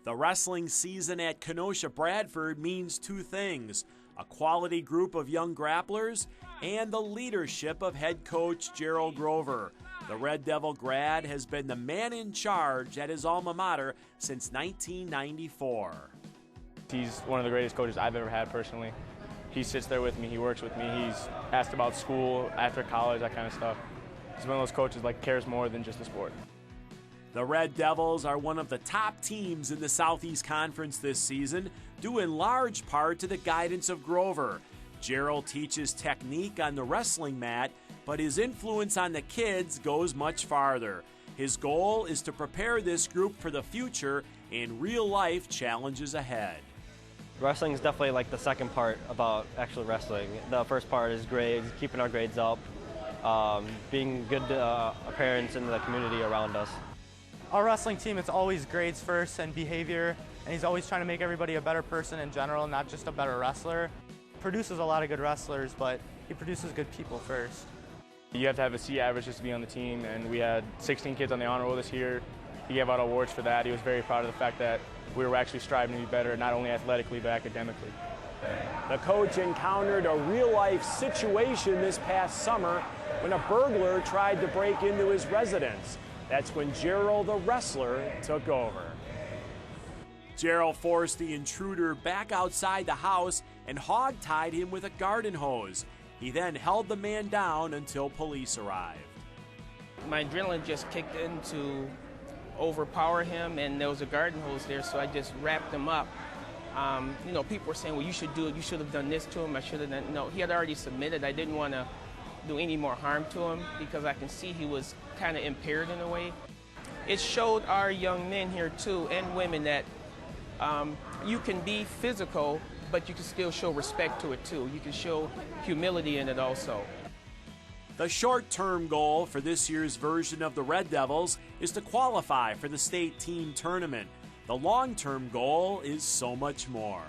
The wrestling season at Kenosha Bradford means two things: a quality group of young grapplers and the leadership of head coach Jerril Grover. The Red Devil grad has been the man in charge at his alma mater since 1994. He's one of the greatest coaches I've ever had personally. He sits there with me, he works with me, he's asked about school, after college, that kind of stuff. He's one of those coaches that cares more than just the sport. The Red Devils are one of the top teams in the Southeast Conference this season, due in large part to the guidance of Grover. Jerril teaches technique on the wrestling mat, but his influence on the kids goes much farther. His goal is to prepare this group for the future and real-life challenges ahead. Wrestling is definitely like the second part about actually wrestling. The first part is grades, keeping our grades up, being good parents in the community around us. Our wrestling team, it's always grades first and behavior, and he's always trying to make everybody a better person in general, not just a better wrestler. Produces a lot of good wrestlers, but he produces good people first. You have to have a C average just to be on the team, and we had 16 kids on the honor roll this year. He gave out awards for that. He was very proud of the fact that we were actually striving to be better, not only athletically, but academically. The coach encountered a real-life situation this past summer when a burglar tried to break into his residence. That's when Jerril, the wrestler, took over. Jerril forced the intruder back outside the house and hog-tied him with a garden hose. He then held the man down until police arrived. My adrenaline just kicked in to overpower him, and there was a garden hose there, so I just wrapped him up. People were saying, well, you should do it. You should have done this to him. I should have done. No, he had already submitted. I didn't want to do any more harm to him because I can see he was kind of impaired in a way. It showed our young men here too, and women, that you can be physical, but you can still show respect to it too. You can show humility in it also. The short-term goal for this year's version of the Red Devils is to qualify for the state team tournament. The long-term goal is so much more.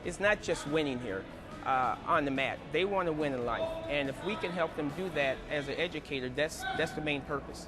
It's not just winning here on the mat. They want to win in life, and if we can help them do that as an educator, that's the main purpose.